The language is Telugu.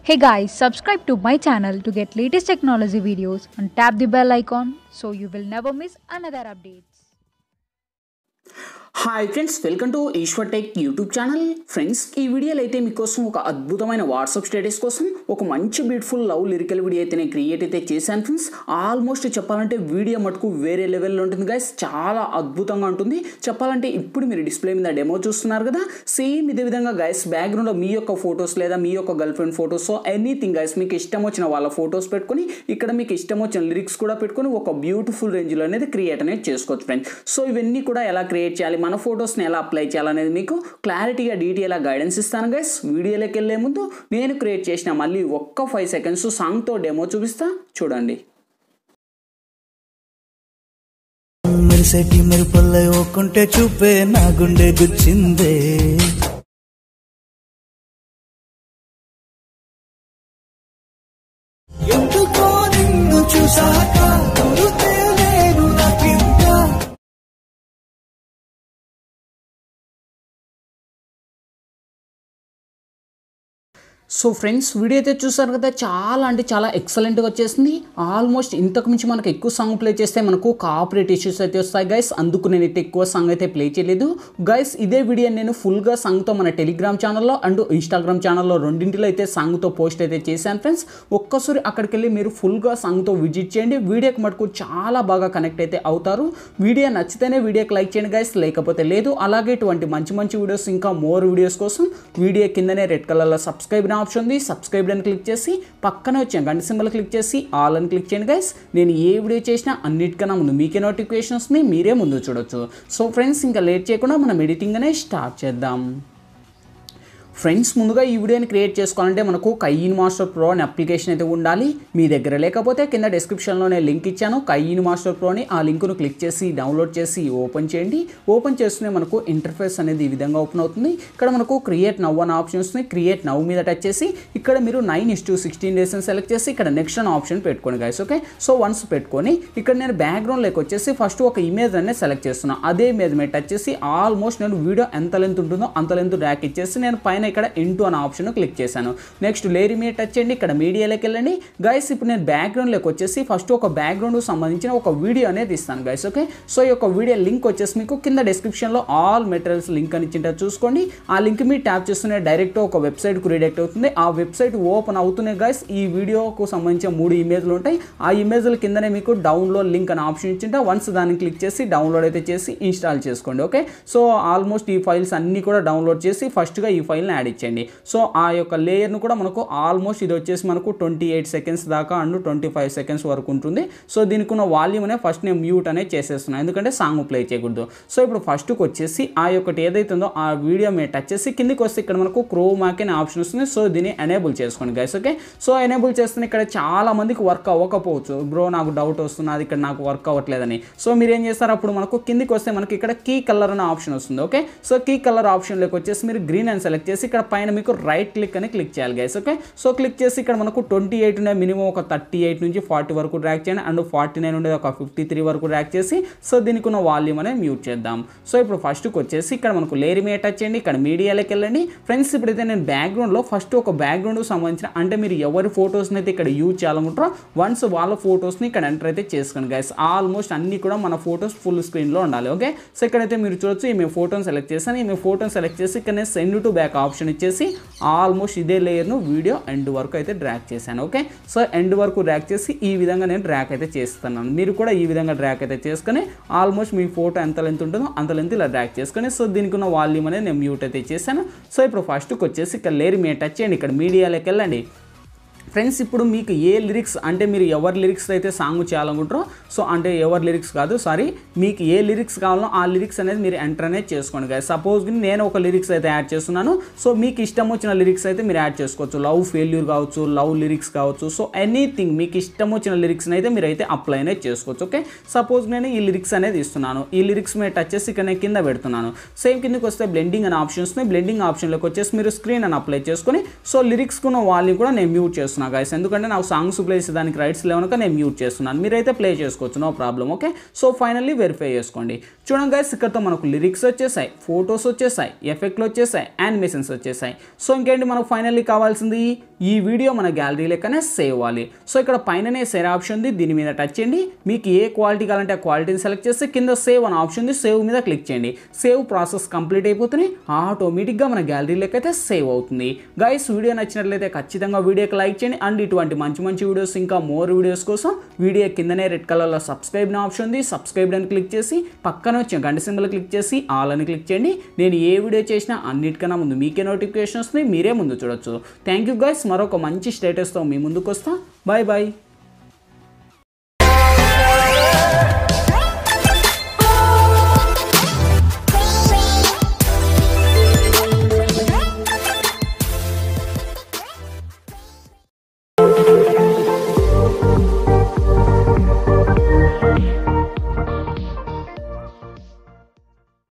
Hey guys, subscribe to my channel to get latest technology videos and tap the bell icon so you will never miss another updates. Hi friends, welcome to Eshwar tech YouTube channel. Friends, ఈ వీడియోలో అయితే మీకోసం ఒక అద్భుతమైన వాట్సాప్ స్టేటస్ కోసం ఒక మంచి బ్యూటిఫుల్ లవ్ లిరికల్ వీడియో అయితే నేను క్రియేట్ అయితే చేశాను ఫ్రెండ్స్. ఆల్మోస్ట్ చెప్పాలంటే వీడియో మటుకు వేరే లెవెల్లో ఉంటుంది గైస్, చాలా అద్భుతంగా ఉంటుంది. చెప్పాలంటే ఇప్పుడు మీరు డిస్ప్లే మీద డెమో చూస్తున్నారు కదా, సేమ్ ఇదే విధంగా గైస్ బ్యాక్గ్రౌండ్లో మీ యొక్క ఫొటోస్ లేదా మీ యొక్క girl friend photos, so anything guys మీకు ఇష్టం వచ్చిన వాళ్ళ ఫొటోస్ పెట్టుకొని ఇక్కడ మీకు ఇష్టం వచ్చిన లిరిక్స్ కూడా పెట్టుకొని ఒక బ్యూటిఫుల్ రేంజ్లో అనేది క్రియేట్ అనేది చేసుకోవచ్చు ఫ్రెండ్స్. సో ఇవన్నీ కూడా ఎలా క్రియేట్ చేయాలి, మన ఫొటోస్ని ఎలా అప్లై చేయాలనేది మీకు క్లారిటీగా డీటెయిల్గా గైడెన్స్ ఇస్తాను గైస్. వీడియోలోకి వెళ్ళే ముందు నేను క్రియేట్ చేసిన మళ్ళీ ఒక్క 5 సెకండ్స్ సాంగ్తో డెమో చూపిస్తా, చూడండి. మెరిసేటి మెరుపల్లై ఒక్కుంటే చూపే నా గుండె గుచ్చిందే, ఎందుకో నిన్ను చూసాక నేను నాకింత. సో ఫ్రెండ్స్, వీడియో అయితే చూసారు కదా, చాలా అంటే చాలా ఎక్సలెంట్గా వచ్చేసింది. ఆల్మోస్ట్ ఇంతకు మించి మనకు ఎక్కువ సాంగ్ ప్లే చేస్తే మనకు కాపరేట్ ఇష్యూస్ అయితే వస్తాయి గైస్, అందుకు నేను అయితే ఎక్కువ సాంగ్ అయితే ప్లే చేయలేదు గైస్. ఇదే వీడియో నేను ఫుల్గా సాంగ్తో మన టెలిగ్రామ్ ఛానల్లో అండ్ ఇన్స్టాగ్రామ్ ఛానల్లో రెండింటిలో అయితే సాంగ్తో పోస్ట్ అయితే చేశాను ఫ్రెండ్స్. ఒక్కసారి అక్కడికి వెళ్ళి మీరు ఫుల్గా సాంగ్తో విజిట్ చేయండి, వీడియోకి మటుకు చాలా బాగా కనెక్ట్ అయితే అవుతారు. వీడియో నచ్చితేనే వీడియోకి లైక్ చేయండి గైస్, లేకపోతే లేదు. అలాగే ఇటువంటి మంచి మంచి వీడియోస్, ఇంకా మోర్ వీడియోస్ కోసం వీడియో కిందనే రెడ్ కలర్లో సబ్స్క్రైబ్ ఆప్షన్ ఉంది, సబ్స్క్రైబ్ అని క్లిక్ చేసి పక్కన వచ్చే గంట సింబల్ క్లిక్ చేసి ఆల్ అని క్లిక్ చేయండి గైస్. నేను ఏ వీడియో చేసినా అన్నిటికన్నా ముందు మీకే నోటిఫికేషన్స్ని మీరే ముందు చూడొచ్చు. సో ఫ్రెండ్స్, ఇంకా లేట్ చేయకుండా మనం ఎడిటింగ్ అనే స్టార్ట్ చేద్దాం. ఫ్రెండ్స్, ముందుగా ఈ వీడియోని క్రియేట్ చేసుకోవాలంటే మనకు కైనమాస్టర్ ప్రో అనే అప్లికేషన్ అయితే ఉండాలి. మీ దగ్గర లేకపోతే కింద డిస్క్రిప్షన్లోనే లింక్ ఇచ్చాను, కైనమాస్టర్ ప్రోని. ఆ లింక్ను క్లిక్ చేసి డౌన్లోడ్ చేసి ఓపెన్ చేయండి. ఓపెన్ చేస్తూనే మనకు ఇంటర్ఫేస్ అనేది ఈ విధంగా ఓపెన్ అవుతుంది. ఇక్కడ మనకు క్రియేట్ నవ్ అనే ఆప్షన్ వస్తుంది. క్రియేట్ నవ్ మీద టచ్ చేసి ఇక్కడ మీరు 9:16 డేస్ అని సెలెక్ట్ చేసి ఇక్కడ నెక్స్ట్ అనే ఆప్షన్ పెట్టుకోండి గైస్. ఓకే, సో వన్స్ పెట్టుకొని ఇక్కడ నేను బ్యాక్గ్రౌండ్లోకి వచ్చేసి ఫస్ట్ ఒక ఇమేజ్ అనేది సెలెక్ట్ చేస్తున్నాను. అదే ఇమేజ్ మీద టచ్ చేసి ఆల్మోస్ట్ నేను వీడియో ఎంత లెంత్ ఉంటుందో అంత లెంత్ డ్రాగ్ ఇచ్చేసి నేను పైన ఇక్కడ ఇంటూ అనే ఆప్షన్ క్లిక్ చేశాను. నెక్స్ట్ లేయర్ మీద టచ్ చేయండి, ఇక్కడ మీడియాలోకి వెళ్ళండి గైస్. ఇప్పుడు నేను బ్యాక్గ్రౌండ్లోకి వచ్చేసి ఫస్ట్ ఒక బ్యాక్గ్రౌండ్ సంబంధించిన ఒక వీడియో అనేది ఇస్తాను గైస్. ఓకే, సో ఈ యొక్క వీడియో లింక్ వచ్చేసి మీకు కింద డిస్క్రిప్షన్లో ఆల్ మెటీరియల్స్ లింక్ అని ఇచ్చింటే చూసుకోండి. ఆ లింక్ మీద ట్యాప్ చేస్తూనే డైరెక్ట్ ఒక వెబ్సైట్కు రీడైరెక్ట్ అవుతుంది. ఆ వెబ్సైట్ ఓపెన్ అవుతున్నాయి గైస్. ఈ వీడియోకు సంబంధించిన 3 ఇమేజ్లు ఉంటాయి. ఆ ఇమేజ్ల కిందనే మీకు డౌన్లోడ్ లింక్ అనే ఆప్షన్ ఇచ్చింటే వన్స్ దాన్ని క్లిక్ చేసి డౌన్లోడ్ అయితే చేసి ఇన్స్టాల్ చేసుకోండి. ఓకే, సో ఆల్మోస్ట్ ఈ ఫైల్స్ అన్నీ కూడా డౌన్లోడ్ చేసి ఫస్ట్గా ఈ ఫైల్ని యాడ్ ఇచ్చేయండి. సో ఆ యొక్క లేయర్ను కూడా మనకు ఆల్మోస్ట్ ఇది వచ్చేసి మనకు 28 సెకండ్స్ దాకా అండ్ 25 సెకండ్స్ వరకు ఉంటుంది. సో దీనికి ఉన్న వాల్యూమ్ అనే ఫస్ట్ నేను మ్యూట్ అనేది చేసేస్తున్నాను, ఎందుకంటే సాంగ్ ప్లే చేయకూడదు. సో ఇప్పుడు ఫస్ట్కి వచ్చేసి ఆ యొక్క ఏదైతే ఉందో ఆ వీడియో మీద టచ్ చేసి కిందికి వస్తే ఇక్కడ మనకు క్రోమాకి అనే ఆప్షన్ వస్తుంది. సో దీన్ని ఎనేబుల్ చేసుకోండి గైస్. ఓకే, సో ఎనేబుల్ చేస్తున్న ఇక్కడ చాలా మందికి వర్క్ అవ్వకపోవచ్చు, బ్రో నాకు డౌట్ వస్తున్నది ఇక్కడ నాకు వర్క్ అవ్వట్లేదని. సో మీరు ఏం చేస్తారు, అప్పుడు మనకు కిందికి వస్తే మనకి ఇక్కడ కీ కలర్ అనే ఆప్షన్ వస్తుంది. ఓకే, సో కీ కలర్ ఆప్షన్లోకి వచ్చేసి మీరు గ్రీన్ అని సెలెక్ట్ చేసి ఇక్కడ పైన మీకు రైట్ క్లిక్ అని క్లిక్ చేయాలి గైస్. ఓకే, సో క్లిక్ చేసి ఇక్కడ మనకు 28 ఉండే మినిమం ఒక 38 నుంచి 40 వరకు డ్రాగ్ చేయండి అండ్ 49 ఉండేది ఒక 53 వరకు డ్రాగ్ చేసి సో దీనికి ఉన్న వాల్యూమ్ అనేది మ్యూట్ చేద్దాం. సో ఇప్పుడు ఫస్ట్కి వచ్చేసి ఇక్కడ మనకు లేయర్ మీద టచ్ చేయండి, ఇక్కడ మీడియాలోకి వెళ్ళండి ఫ్రెండ్స్. ఇప్పుడైతే నేను బ్యాక్గ్రౌండ్లో ఫస్ట్ ఒక బ్యాక్గ్రౌండ్కి సంబంధించిన అంటే మీరు ఎవరి ఫొటోస్ని అయితే ఇక్కడ యూజ్ చేయాలనుకుంటారో వన్స్ వాళ్ళ ఫొటోస్ని ఇక్కడ ఎంటర్ అయితే చేసుకోండి గైస్. ఆల్మోస్ట్ అన్ని కూడా మన ఫొటోస్ ఫుల్ స్క్రీన్లో ఉండాలి. ఓకే, సో ఇక్కడైతే మీరు చూడొచ్చు ఈ మీ ఫోటోని సెలెక్ట్ చేశాను. ఈ మీ ఫోటోని సెలెక్ట్ చేసి ఇక్కడ నేను సెండ్ టు బ్యాక్ ఆప్షన్ ఇచ్చేసి ఆల్మోస్ట్ ఇదే లేయర్ను వీడియో ఎండ్ వరకు అయితే డ్రాగ్ చేశాను. ఓకే, సో ఎండ్ వరకు డ్రాగ్ చేసి ఈ విధంగా నేను డ్రాగ్ అయితే చేస్తున్నాను. మీరు కూడా ఈ విధంగా డ్రాగ్ అయితే చేసుకొని ఆల్మోస్ట్ మీ ఫోటో ఎంత లెంత్ ఉంటుందో అంత లెంత్ ఇలా డ్రాగ్ చేసుకొని సో దీనికి ఉన్న వాల్యూమ్ అనేది నేను మ్యూట్ అయితే చేశాను. సో ఇప్పుడు ఫస్ట్కి వచ్చేసి ఇక్కడ లేయర్ మీద టచ్ చేయండి, ఇక్కడ మీడియాలోకి వెళ్ళండి ఫ్రెండ్స్. ఇప్పుడు మీకు ఏ లిరిక్స్ అంటే మీరు ఎవరి లిరిక్స్ అయితే సాంగ్ చేయాలనుకుంటారో సో అంటే ఎవరి లిరిక్స్ కాదు సారీ మీకు ఏ లిరిక్స్ కావాలో ఆ లిరిక్స్ అనేది మీరు ఎంటర్ అనేది చేసుకోండి గైస్. సపోజ్ నేను ఒక లిరిక్స్ అయితే యాడ్ చేస్తున్నాను. సో మీకు ఇష్టం వచ్చిన లిరిక్స్ అయితే మీరు యాడ్ చేసుకోవచ్చు. లవ్ ఫెయిల్యూర్ కావచ్చు, లవ్ లిరిక్స్ కావచ్చు, సో ఎనీథింగ్ మీకు ఇష్టం వచ్చిన లిరిక్స్ని అయితే మీరు అయితే అప్లై అనేది చేసుకోవచ్చు. ఓకే, సపోజ్ నేను ఈ లిరిక్స్ అనేది ఇస్తున్నాను. ఈ లిరిక్స్ మీద టచ్ చేసి ఇక్కడ నేను కింద పెడుతున్నాను. సేమ్ కిందకి వస్తే బ్లెండింగ్ అనే ఆప్షన్స్ బ్లెండింగ్ ఆప్షన్లోకి వచ్చేసి మీరు స్క్రీన్ అని అప్లై చేసుకొని సో లిరిక్స్కున్న వాల్యూమ్ కూడా నేను మ్యూట్ చేస్తున్నాను. చేస్తున్నా గైస్, ఎందుకంటే నాకు సాంగ్స్ ప్లే చేసేదానికి రైట్స్ లేవనుక నేను మ్యూట్ చేస్తున్నాను. మీరైతే ప్లే చేసుకోవచ్చు, no problem. Okay, so finally verify చేసుకోండి. చూడండి గైస్, ఇక్కడతో మనకు లిరిక్స్ వచ్చేసాయి, ఫొటోస్ వచ్చేసాయి, ఎఫెక్ట్లు వచ్చేసాయి, యానిమేషన్స్ వచ్చేసాయి. సో ఇంకేంటి మనకు ఫైనల్లీ కావాల్సింది, ఈ వీడియో మన గ్యాలరీ లెక్కనే సేవ్ అవ్వాలి. సో ఇక్కడ పైననే సేవ్ ఆప్షన్ ఉంది, దీని మీద టచ్ చేయండి. మీకు ఏ క్వాలిటీ కావాలంటే ఆ క్వాలిటీని సెలెక్ట్ చేస్తే కింద సేవ్ అనే ఆప్షన్ ఉంది, సేవ్ మీద క్లిక్ చేయండి. సేవ్ ప్రాసెస్ కంప్లీట్ అయిపోతుంది, ఆటోమేటిక్గా మన గ్యాలరీ లెక్క అయితే సేవ్ అవుతుంది. గైస్, వీడియో నచ్చినట్లయితే ఖచ్చితంగా వీడియోకి లైక్ చేయండి. అండ్ ఇటువంటి మంచి మంచి వీడియోస్, ఇంకా మోర్ వీడియోస్ కోసం వీడియో కిందనే రెడ్ కలర్లో సబ్స్క్రైబ్ అనే ఆప్షన్ ఉంది, సబ్స్క్రైబ్ అని క్లిక్ చేసి పక్కన వచ్చే గంట సింబల్ క్లిక్ చేసి ఆల్ అని క్లిక్ చేయండి. నేను ఏ వీడియో చేసినా అన్నిటికన్నా ముందు మీకే నోటిఫికేషన్ వస్తుంది, మీరే ముందు చూడొచ్చు. థ్యాంక్ యూ గైస్, మరొక మంచి స్టేటస్తో మీ ముందుకు వస్తా. Bye bye.